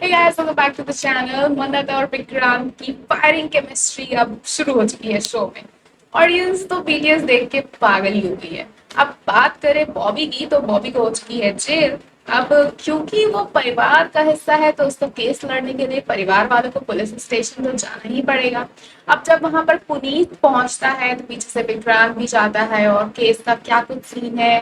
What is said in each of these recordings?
Hey guys, welcome back to the channel। मन्नत और विक्रांत की फायरिंग केमिस्ट्री अब शुरू हो चुकी है शो में। ऑडियंस तो बीटीएस देख के पागल ही हो गई है। अब बात करें बॉबी की, तो बॉबी को हो चुकी है जेल। अब क्योंकि वो परिवार का हिस्सा है तो उसको केस लड़ने के लिए परिवार वालों को पुलिस स्टेशन तो जाना ही पड़ेगा। अब जब वहां पर पुनीत पहुंचता है तो पीछे से विक्रांत भी जाता है और केस का क्या कुछ सीन है,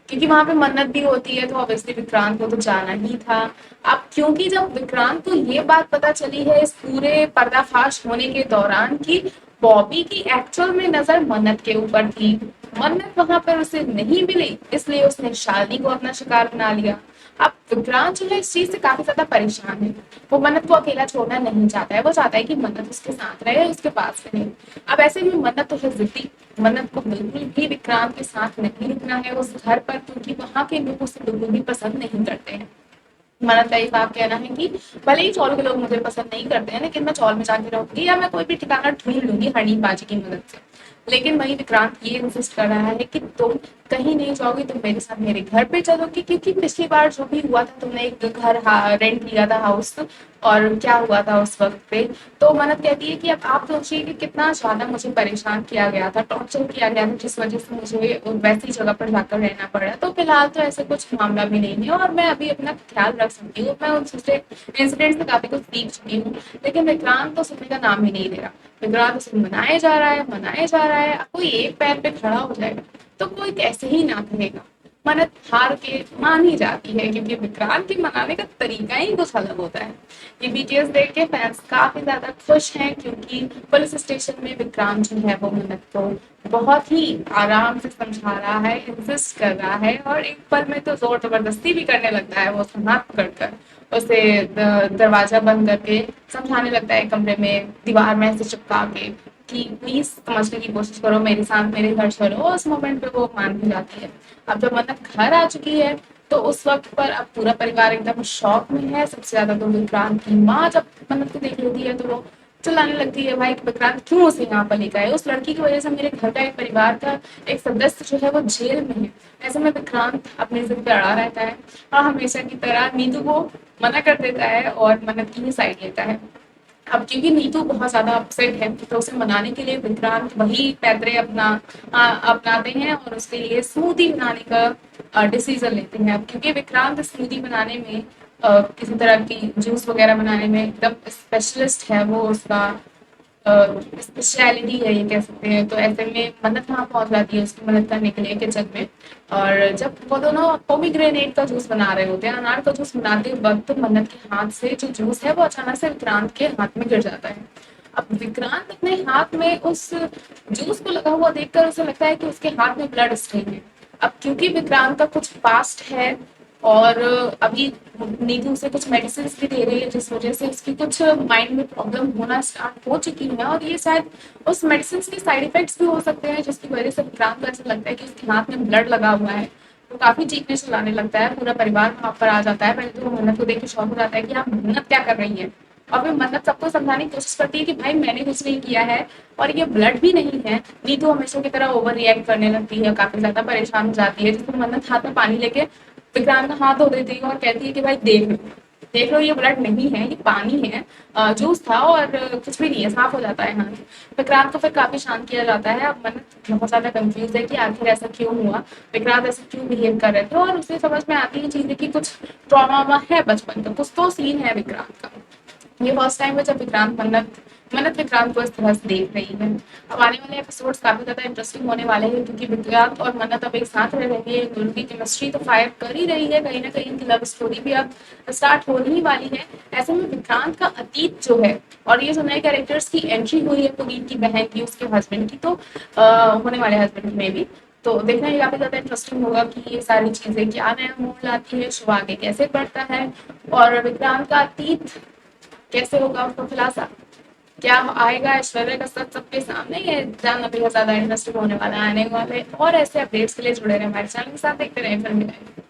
क्योंकि वहां पे मन्नत भी होती है तो ऑब्वियसली विक्रांत को तो जाना ही था। अब क्योंकि जब विक्रांत को ये बात पता चली है इस पूरे पर्दाफाश होने के दौरान कि बॉबी की एक्चुअल में नजर मन्नत के ऊपर थी, मन्नत वहां पर उसे नहीं मिली, इसलिए उसने शालिनी को अपना शिकार बना लिया। अब विक्रांत जो है इस चीज से काफी ज्यादा परेशान है। वो मन्नत को अकेला छोड़ना नहीं चाहता है, वो चाहता है कि मन्नत उसके साथ रहे, उसके पास रहे। अब ऐसे में मन्नत तो है जिद्दी। मन्नत को बिल्कुल भी विक्रांत के साथ नहीं रुकना है उस घर पर, क्योंकि वहां के लोग उसे बिल्कुल भी पसंद नहीं करते हैं। मन्नत का ये साफ कहना है कि भले ही चौल के लोग मुझे पसंद नहीं करते हैं, लेकिन मैं चौल में जाके रहूंगी या मैं कोई भी ठिकाना ढूंढ लूंगी हनी बाजी की मदद से। लेकिन वही विक्रांत ये इंसिस्ट कर रहा है कि तुम कहीं नहीं जाओगी, तुम मेरे साथ मेरे घर पे चलोगी, क्योंकि पिछली बार जो भी हुआ था तुमने एक घर रेंट लिया था हाउस, और क्या हुआ था उस वक्त पे। तो मन्नत कहती है कि अब आप सोचिए कि कितना ज्यादा मुझे परेशान किया गया था, टॉर्चर किया गया था, जिस वजह से मुझे वैसी जगह पर जाकर रहना पड़ा। तो फिलहाल तो ऐसे कुछ मामला भी नहीं है और मैं अभी अपना ख्याल रख सकती हूँ, मैं उन इंसिडेंट से काफी कुछ सीख चुकी हूँ। लेकिन विक्रांत तो सुनने का नाम ही नहीं ले रहा। विक्रांत उसे मनाए जा रहा है, मनाए जा रहा है। कोई एक पैर पे खड़ा हो जाएगा तो कोई कैसे ही ना कहेगा। मन्नत हार के मान ही जाती है, क्योंकि विक्रांत के मनाने का तरीका ही कुछ अलग होता है। ये बीटीएस देख के फैंस काफी ज्यादा खुश हैं, क्योंकि पुलिस स्टेशन में विक्रांत जो है वो मन्नत को बहुत ही आराम से समझा रहा है, इंसिस्ट कर रहा है, और एक पल में तो जोर जबरदस्ती भी करने लगता है। वो उसका हाथ पकड़कर उसे दरवाजा बंद करके समझाने लगता है, कमरे में दीवार में ऐसे चिपका के कि प्लीज समझने की कोशिश करो, मेरे साथ मेरे घर चलो। उस मोमेंट पे वो मान भी जाती है। अब जब मन्नत घर आ चुकी है तो उस वक्त पर अब पूरा परिवार एकदम शॉक में है। सबसे ज्यादा तो विक्रांत की माँ जब मन्नत को देख लेती है तो वो चिल्लाने लगती है, भाई विक्रांत क्यों उसे यहाँ पर लेकर आए, उस लड़की की वजह से मेरे घर का एक परिवार का एक सदस्य जो है वो जेल में है। ऐसे में विक्रांत अपनी जिद पे अड़ा रहता है और हमेशा की तरह नीतू को मना कर देता है और मन्नत की ही साइड लेता है। अब क्योंकि नीतू बहुत ज्यादा अपसेट है तो उसे मनाने के लिए विक्रांत वही पैतरे अपनाते हैं और उसके लिए स्मूदी बनाने का डिसीजन लेते हैं। अब क्योंकि विक्रांत स्मूदी बनाने में किसी तरह की जूस वगैरह बनाने में एकदम स्पेशलिस्ट है, वो उसका स्पेशलिटी है ये कह सकते हैं। तो ऐसे में मन्नत वहां पहुंच जाती है उसकी मदद करने के लिए किचन में। और जब वो दोनों पोमीग्रेनेट का जूस बना रहे होते हैं, अनार का जूस बनाते वक्त, मन्नत के हाथ से जो जूस है वो अचानक से विक्रांत के हाथ में गिर जाता है। अब विक्रांत अपने हाथ में उस जूस को लगा हुआ देखकर उसे लगता है कि उसके हाथ में ब्लड स्टेन है। अब क्योंकि विक्रांत का कुछ पास्ट है और अभी नीतू उसे कुछ मेडिसिन भी दे रही है, जिस वजह से उसकी कुछ माइंड में प्रॉब्लम होना स्टार्ट हो चुकी है, और ये शायद उस मेडिसिन के साइड इफेक्ट्स भी हो सकते हैं, जिसकी वजह से विक्रांत को ऐसा लगता है कि उसके हाथ में ब्लड लगा हुआ है। तो काफी चीखने चिल्लाने लगता है, पूरा परिवार वहां पर आ जाता है। पहले तो वो मन्नत को देख के शौक हो जाता है कि आप मन्नत क्या कर रही है, और फिर मन्नत सबको समझाने की कोशिश करती है कि भाई मैंने कुछ नहीं किया है और ये ब्लड भी नहीं है। नीतू हमेशा की तरह ओवर रिएक्ट करने लगती है, काफी ज्यादा परेशान हो जाती है, जिसमें मन्नत हाथ में पानी लेके विक्रांत का हाथ धो देती है और कहती है कि भाई देख लो ये ब्लड नहीं है, ये पानी है, जूस था और कुछ भी नहीं है, साफ हो जाता है हाथ। विक्रांत को फिर काफी शांत किया जाता है। अब मन्नत बहुत ज्यादा कंफ्यूज है कि आखिर ऐसा क्यों हुआ, विक्रांत ऐसा क्यों बिहेव कर रहे थे, और उसे समझ में आती है चीजें कि कुछ ट्रॉमा है बचपन का, कुछ तो सीन है विक्रांत का। ये फर्स्ट टाइम है जब विक्रांत मन्नत मन्नत विक्रांत को इस तरह से देख रही है। अब आने वाले एपिसोड्स काफी ज्यादा इंटरेस्टिंग होने वाले हैं, क्योंकि विक्रांत और मन्नत अब एक साथ रह रही है, उनकी केमिस्ट्री तो फायर कर ही रही है, कहीं ना कहीं इनकी लव स्टोरी भी अब स्टार्ट होने ही वाली है। ऐसे में विक्रांत का अतीत जो है, और ये जो नए कैरेक्टर्स की एंट्री हुई है, पुनीत की बहन की, उसके हस्बैंड की, तो होने वाले हस्बैंड में भी, तो देखना ये काफी ज्यादा इंटरेस्टिंग होगा कि ये सारी चीजें क्या नया मोड़ लाती है, शो आगे कैसे बढ़ता है, और विक्रांत का अतीत कैसे होगा उसका खुलासा, क्या आएगा ऐश्वर्या का सच सबके सामने, ये जानना बेहद ज्यादा इंटरेस्टिंग होने वाला है। आने वाले और ऐसे अपडेट्स के लिए जुड़े रहे हमारे चैनल के साथ, देखते रहे फिर मिलेंगे।